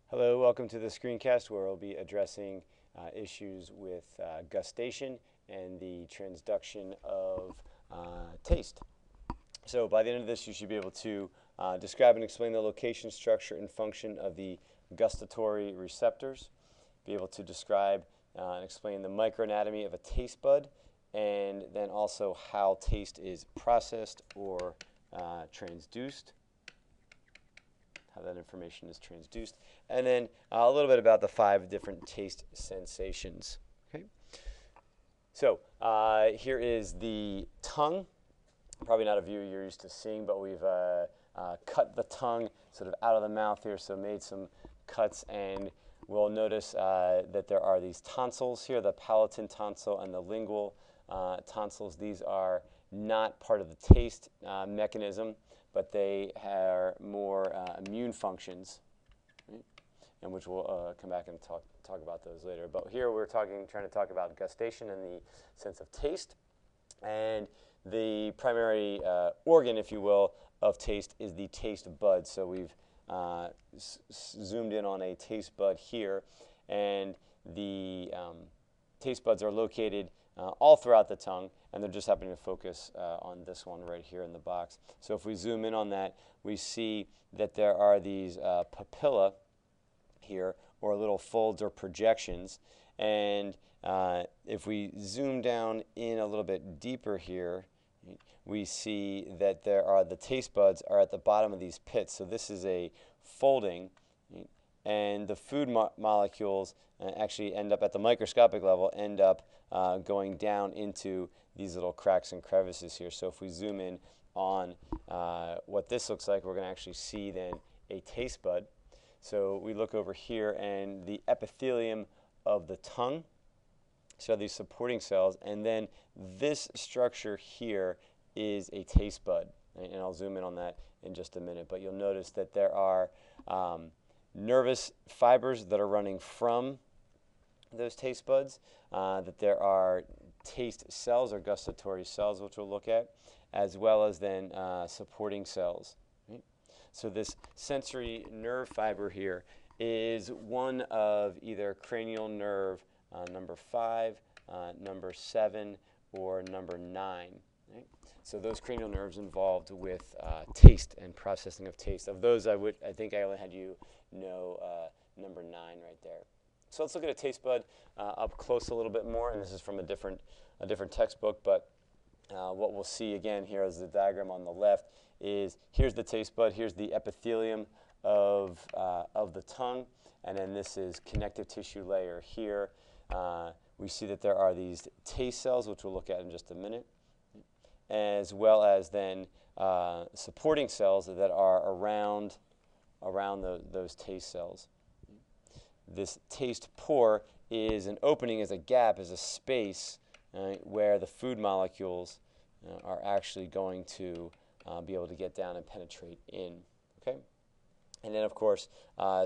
Hello, welcome to the screencast where we'll be addressing issues with gustation and the transduction of taste. So by the end of this, you should be able to describe and explain the location, structure, and function of the gustatory receptors, be able to describe and explain the microanatomy of a taste bud, and then also how taste is processed or transduced, how that information is transduced, and then a little bit about the 5 different taste sensations. Okay. So here is the tongue. Probably not a view you're used to seeing, but we've cut the tongue sort of out of the mouth here, so made some cuts, and we'll notice that there are these tonsils here, the palatine tonsil and the lingual tonsils. These are not part of the taste mechanism, but they are more immune functions, right? And which we'll come back and talk about those later. But here we're trying to talk about gustation in the sense of taste. And the primary organ, if you will, of taste is the taste bud. So we've zoomed in on a taste bud here, and the taste buds are located all throughout the tongue, and they're just happening to focus on this one right here in the box. So if we zoom in on that, we see that there are these papilla here, or little folds or projections. And if we zoom down in a little bit deeper here, we see that there are the taste buds are at the bottom of these pits. So this is a folding, and the food molecules actually end up at the microscopic level, end up going down into these little cracks and crevices here. So if we zoom in on what this looks like, we're going to actually see then a taste bud. So we look over here, and the epithelium of the tongue, so these supporting cells, and then this structure here is a taste bud. And I'll zoom in on that in just a minute. But you'll notice that there are nervous fibers that are running from those taste buds, that there are taste cells or gustatory cells, which we'll look at, as well as then supporting cells. Right? So this sensory nerve fiber here is one of either cranial nerve number 5, number 7, or number 9. Right? So those cranial nerves involved with taste and processing of taste. Of those, I think I only had you know number 9 right there. So let's look at a taste bud up close a little bit more, and this is from a different textbook, but what we'll see again here is the diagram on the left is here's the taste bud, here's the epithelium of the tongue, and then this is connective tissue layer here. We see that there are these taste cells, which we'll look at in just a minute, as well as then supporting cells that are around those taste cells. This taste pore is an opening, is a gap, is a space where the food molecules are actually going to be able to get down and penetrate in. Okay? And then, of course,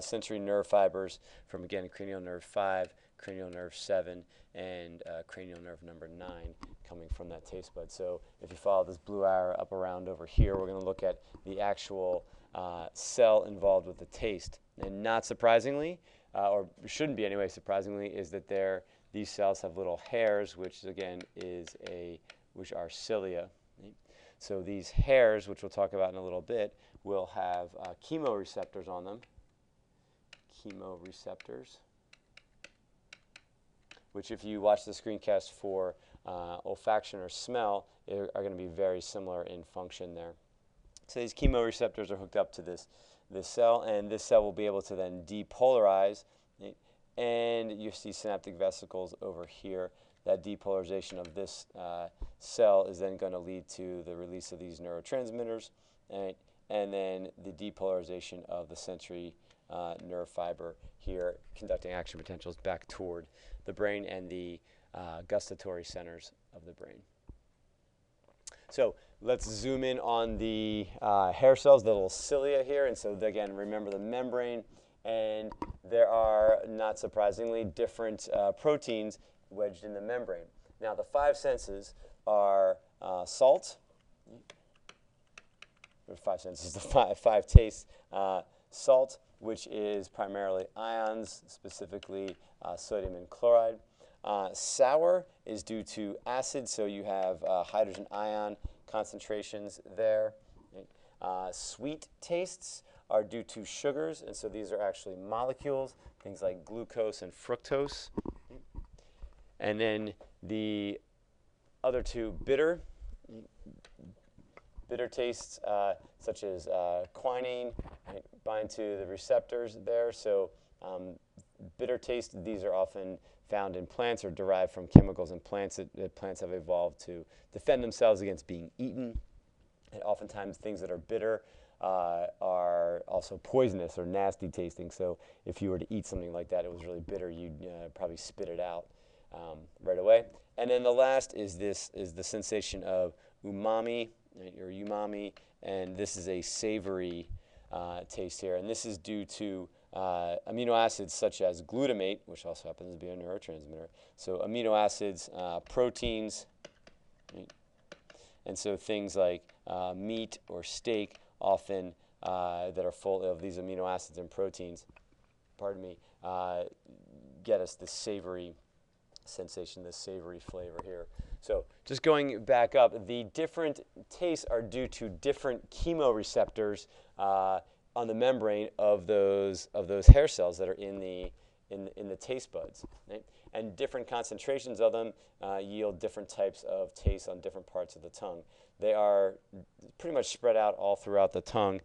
sensory nerve fibers from, again, cranial nerve 5, cranial nerve 7, and cranial nerve number 9 coming from that taste bud. So if you follow this blue arrow up around over here, we're going to look at the actual cell involved with the taste. And not surprisingly, or shouldn't be anyway surprisingly, is that these cells have little hairs, which again which are cilia. Right? So these hairs, which we'll talk about in a little bit, will have chemoreceptors on them. Chemoreceptors, which if you watch the screencast for olfaction or smell, are going to be very similar in function there. So these chemoreceptors are hooked up to this cell, and this cell will be able to then depolarize, right? And you see synaptic vesicles over here. That depolarization of this cell is then going to lead to the release of these neurotransmitters, right? And then the depolarization of the sensory nerve fiber here, conducting action potentials back toward the brain and the gustatory centers of the brain. So let's zoom in on the hair cells, the little cilia here. And so again, remember the membrane, and there are, not surprisingly, different proteins wedged in the membrane. Now the 5 senses are salt. There's 5 senses, the five tastes: salt, which is primarily ions, specifically sodium and chloride. Sour is due to acid, so you have hydrogen ion concentrations there. Sweet tastes are due to sugars, and so these are actually molecules, things like glucose and fructose. And then the other two, bitter tastes such as quinine, right, bind to the receptors there. So bitter taste, these are often found in plants or derived from chemicals in plants that plants have evolved to defend themselves against being eaten. And oftentimes things that are bitter are also poisonous or nasty tasting. So if you were to eat something like that, it was really bitter, you'd probably spit it out right away. And then the last is the sensation of umami, right, or umami, and this is a savory taste here. And this is due to amino acids such as glutamate, which also happens to be a neurotransmitter. So amino acids, proteins, right? And so things like meat or steak often that are full of these amino acids and proteins, pardon me, get us this savory sensation, this savory flavor here. So just going back up, the different tastes are due to different chemoreceptors on the membrane of those hair cells that are in the taste buds, right? And different concentrations of them yield different types of taste on different parts of the tongue. They are pretty much spread out all throughout the tongue,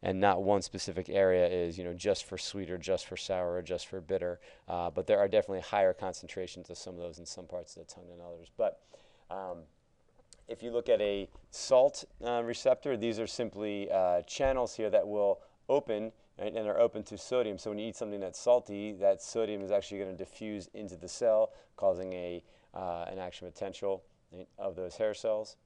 and not one specific area is, just for sweet or just for sour or just for bitter. But there are definitely higher concentrations of some of those in some parts of the tongue than others. But if you look at a salt receptor, these are simply channels here that will open, right, and are open to sodium. So when you eat something that's salty, that sodium is actually going to diffuse into the cell, causing an action potential, right, of those hair cells.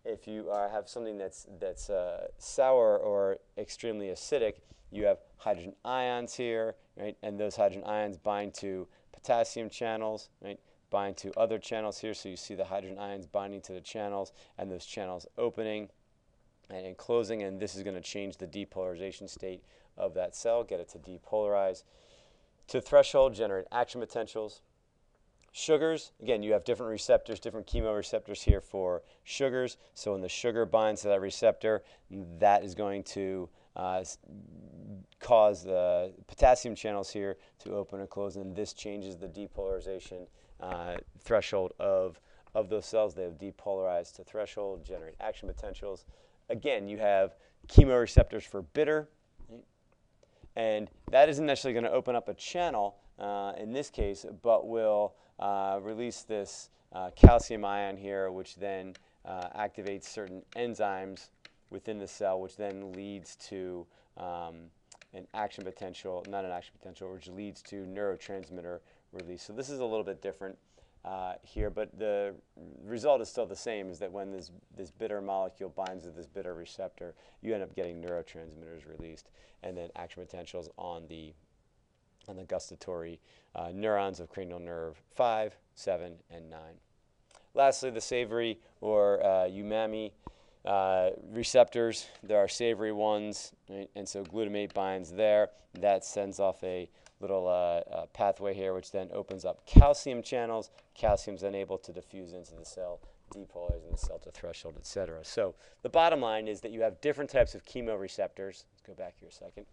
If you have something that's sour or extremely acidic, you have hydrogen ions here, right, and those hydrogen ions bind to potassium channels, right, bind to other channels here. So you see the hydrogen ions binding to the channels, and those channels opening and closing, and this is going to change the depolarization state of that cell, get it to depolarize. To threshold, generate action potentials. Sugars, again, you have different receptors, different chemoreceptors here for sugars. So when the sugar binds to that receptor, that is going to cause the potassium channels here to open or close, and this changes the depolarization threshold of those cells. They have depolarized to threshold, generate action potentials. Again, you have chemoreceptors for bitter, right? And that isn't necessarily going to open up a channel in this case, but will release this calcium ion here, which then activates certain enzymes within the cell, which then leads to an action potential, not an action potential, which leads to neurotransmitter release. So this is a little bit different here, but the result is still the same, is that when this bitter molecule binds to this bitter receptor, you end up getting neurotransmitters released, and then action potentials on the gustatory neurons of cranial nerve 5, 7, and 9. Lastly, the savory or umami receptors. There are savory ones, right? And so glutamate binds there. That sends off a little pathway here, which then opens up calcium channels. Calcium is then able to diffuse into the cell, depolarizing the cell to threshold, etc. So the bottom line is that you have different types of chemoreceptors. Let's go back here a second.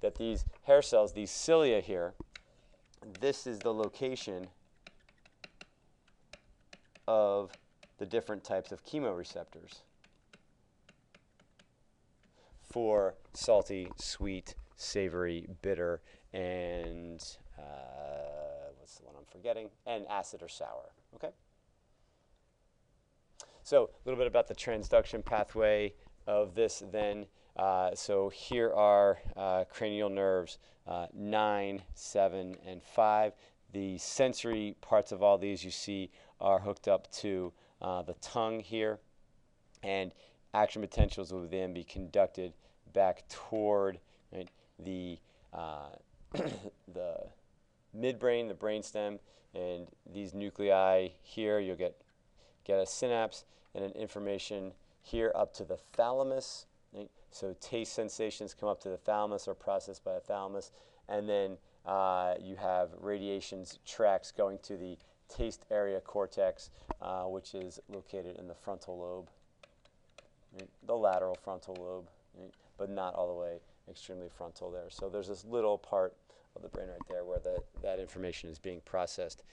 That these hair cells, these cilia here, this is the location of the different types of chemoreceptors for salty, sweet, savory, bitter, and what's the one I'm forgetting? And acid or sour. Okay. So a little bit about the transduction pathway of this then. So here are cranial nerves 9, 7, and 5. The sensory parts of all these you see are hooked up to the tongue here, and action potentials will then be conducted back toward, right, the the midbrain, the brainstem, and these nuclei here. You'll get a synapse and an information here up to the thalamus. Right? So taste sensations come up to the thalamus, are processed by the thalamus, and then you have radiations tracks going to the taste area cortex, which is located in the frontal lobe, right? The lateral frontal lobe, right? But not all the way extremely frontal there. So there's this little part of the brain right there where that information is being processed.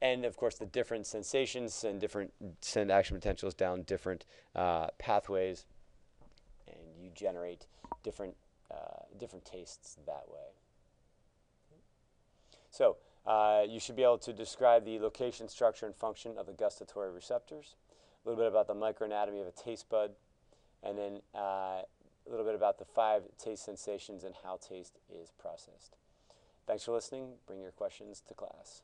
And of course, the different sensations and different send action potentials down different pathways, and you generate different tastes that way. So you should be able to describe the location, structure, and function of the gustatory receptors, a little bit about the microanatomy of a taste bud, and then a little bit about the 5 taste sensations and how taste is processed. Thanks for listening. Bring your questions to class.